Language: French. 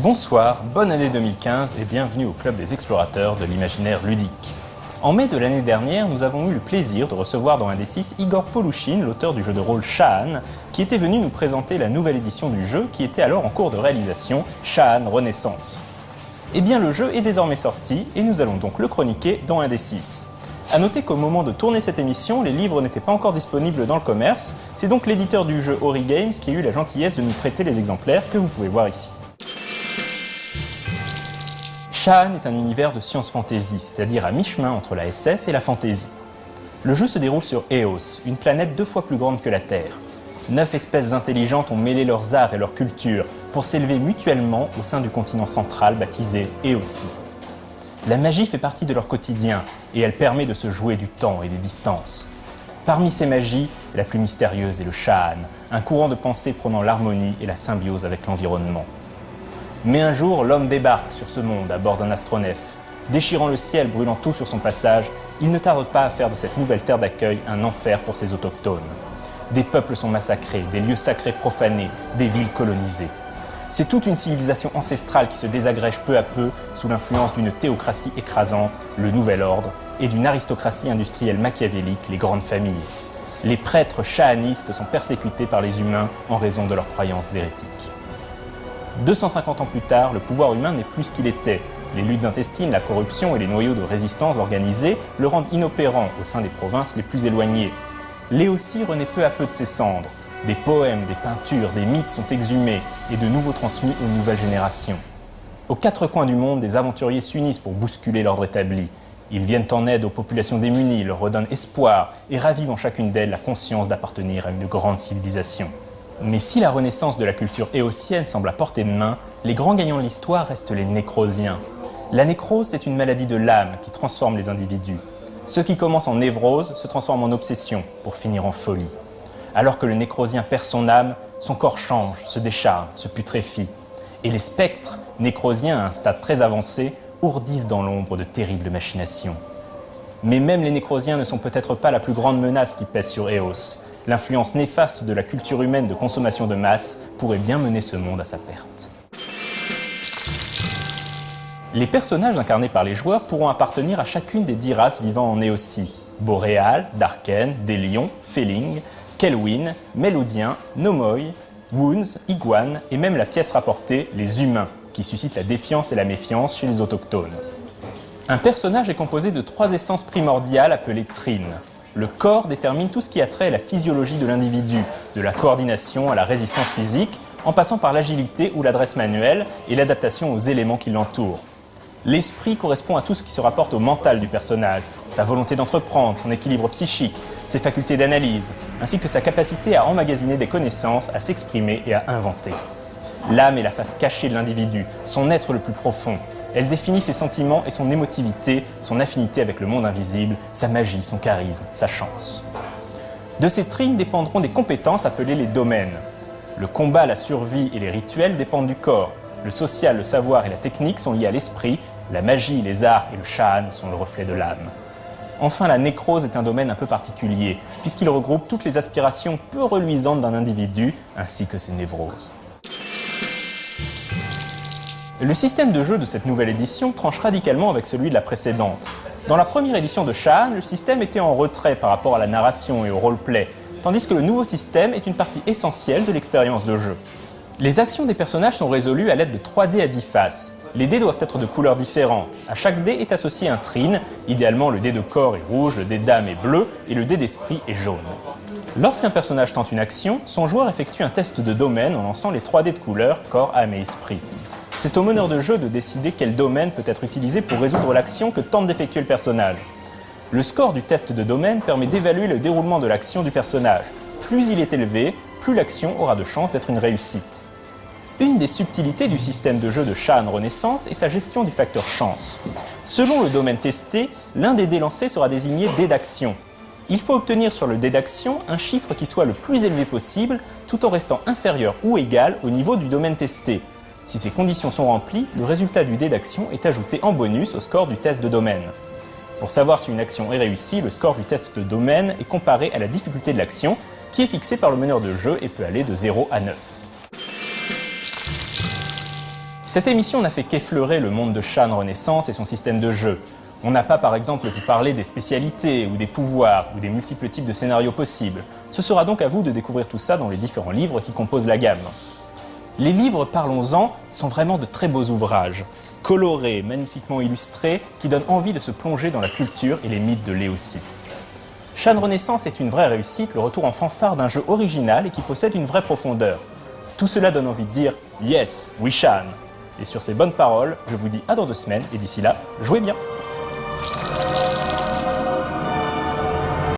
Bonsoir, bonne année 2015 et bienvenue au Club des explorateurs de l'imaginaire ludique. En mai de l'année dernière, nous avons eu le plaisir de recevoir dans Indé6 Igor Polouchine, l'auteur du jeu de rôle Shahan, qui était venu nous présenter la nouvelle édition du jeu qui était alors en cours de réalisation, Shahan Renaissance. Eh bien le jeu est désormais sorti et nous allons donc le chroniquer dans Indé6. A noter qu'au moment de tourner cette émission, les livres n'étaient pas encore disponibles dans le commerce, c'est donc l'éditeur du jeu Ori Games qui a eu la gentillesse de nous prêter les exemplaires que vous pouvez voir ici. Shahan est un univers de science-fantasy, c'est-à-dire à mi-chemin entre la SF et la fantasy. Le jeu se déroule sur Eos, une planète 2 fois plus grande que la Terre. 9 espèces intelligentes ont mêlé leurs arts et leurs cultures pour s'élever mutuellement au sein du continent central baptisé Eosie. La magie fait partie de leur quotidien et elle permet de se jouer du temps et des distances. Parmi ces magies, la plus mystérieuse est le Shahan, un courant de pensée prônant l'harmonie et la symbiose avec l'environnement. Mais un jour, l'homme débarque sur ce monde à bord d'un astronef. Déchirant le ciel, brûlant tout sur son passage, il ne tarde pas à faire de cette nouvelle terre d'accueil un enfer pour ses autochtones. Des peuples sont massacrés, des lieux sacrés profanés, des villes colonisées. C'est toute une civilisation ancestrale qui se désagrège peu à peu sous l'influence d'une théocratie écrasante, le nouvel ordre, et d'une aristocratie industrielle machiavélique, les grandes familles. Les prêtres shahanistes sont persécutés par les humains en raison de leurs croyances hérétiques. 250 ans plus tard, le pouvoir humain n'est plus ce qu'il était. Les luttes intestines, la corruption et les noyaux de résistance organisés le rendent inopérant au sein des provinces les plus éloignées. L'Éosie renaît peu à peu de ses cendres. Des poèmes, des peintures, des mythes sont exhumés et de nouveau transmis aux nouvelles générations. Aux quatre coins du monde, des aventuriers s'unissent pour bousculer l'ordre établi. Ils viennent en aide aux populations démunies, leur redonnent espoir et ravivent en chacune d'elles la conscience d'appartenir à une grande civilisation. Mais si la renaissance de la culture éotienne semble à portée de main, les grands gagnants de l'histoire restent les nécrosiens. La nécrose, c'est une maladie de l'âme qui transforme les individus. Ce qui commence en névrose se transforme en obsession pour finir en folie. Alors que le nécrosien perd son âme, son corps change, se décharne, se putréfie. Et les spectres, nécrosiens à un stade très avancé, ourdissent dans l'ombre de terribles machinations. Mais même les nécrosiens ne sont peut-être pas la plus grande menace qui pèse sur Eos. L'influence néfaste de la culture humaine de consommation de masse pourrait bien mener ce monde à sa perte. Les personnages incarnés par les joueurs pourront appartenir à chacune des 10 races vivant en Éosie. Boréal, Darken, Délion, Féling, Kelwyn, Mélodien, Nomoi, Woons, Iguane et même la pièce rapportée, les humains, qui suscite la défiance et la méfiance chez les autochtones. Un personnage est composé de 3 essences primordiales appelées trines. Le corps détermine tout ce qui a trait à la physiologie de l'individu, de la coordination à la résistance physique, en passant par l'agilité ou l'adresse manuelle et l'adaptation aux éléments qui l'entourent. L'esprit correspond à tout ce qui se rapporte au mental du personnage, sa volonté d'entreprendre, son équilibre psychique, ses facultés d'analyse, ainsi que sa capacité à emmagasiner des connaissances, à s'exprimer et à inventer. L'âme est la face cachée de l'individu, son être le plus profond. Elle définit ses sentiments et son émotivité, son affinité avec le monde invisible, sa magie, son charisme, sa chance. De ces trines dépendront des compétences appelées les domaines. Le combat, la survie et les rituels dépendent du corps. Le social, le savoir et la technique sont liés à l'esprit. La magie, les arts et le Shahan sont le reflet de l'âme. Enfin, la nécrose est un domaine un peu particulier, puisqu'il regroupe toutes les aspirations peu reluisantes d'un individu, ainsi que ses névroses. Le système de jeu de cette nouvelle édition tranche radicalement avec celui de la précédente. Dans la première édition de Shahan, le système était en retrait par rapport à la narration et au roleplay, tandis que le nouveau système est une partie essentielle de l'expérience de jeu. Les actions des personnages sont résolues à l'aide de 3 dés à 10 faces. Les dés doivent être de couleurs différentes. À chaque dé est associé un trine, idéalement le dé de corps est rouge, le dé d'âme est bleu et le dé d'esprit est jaune. Lorsqu'un personnage tente une action, son joueur effectue un test de domaine en lançant les 3 dés de couleurs, corps, âme et esprit. C'est au meneur de jeu de décider quel domaine peut être utilisé pour résoudre l'action que tente d'effectuer le personnage. Le score du test de domaine permet d'évaluer le déroulement de l'action du personnage. Plus il est élevé, plus l'action aura de chances d'être une réussite. Une des subtilités du système de jeu de Shahan Renaissance est sa gestion du facteur chance. Selon le domaine testé, l'un des dés lancés sera désigné dé d'action. Il faut obtenir sur le dé d'action un chiffre qui soit le plus élevé possible, tout en restant inférieur ou égal au niveau du domaine testé. Si ces conditions sont remplies, le résultat du dé d'action est ajouté en bonus au score du test de domaine. Pour savoir si une action est réussie, le score du test de domaine est comparé à la difficulté de l'action, qui est fixée par le meneur de jeu et peut aller de 0 à 9. Cette émission n'a fait qu'effleurer le monde de Shan Renaissance et son système de jeu. On n'a pas par exemple pu parler des spécialités ou des pouvoirs ou des multiples types de scénarios possibles. Ce sera donc à vous de découvrir tout ça dans les différents livres qui composent la gamme. Les livres Parlons-en sont vraiment de très beaux ouvrages, colorés, magnifiquement illustrés, qui donnent envie de se plonger dans la culture et les mythes de Léotie. Shan Renaissance est une vraie réussite, le retour en fanfare d'un jeu original et qui possède une vraie profondeur. Tout cela donne envie de dire « Yes, we Shan !» Et sur ces bonnes paroles, je vous dis à dans 2 semaines et d'ici là, jouez bien!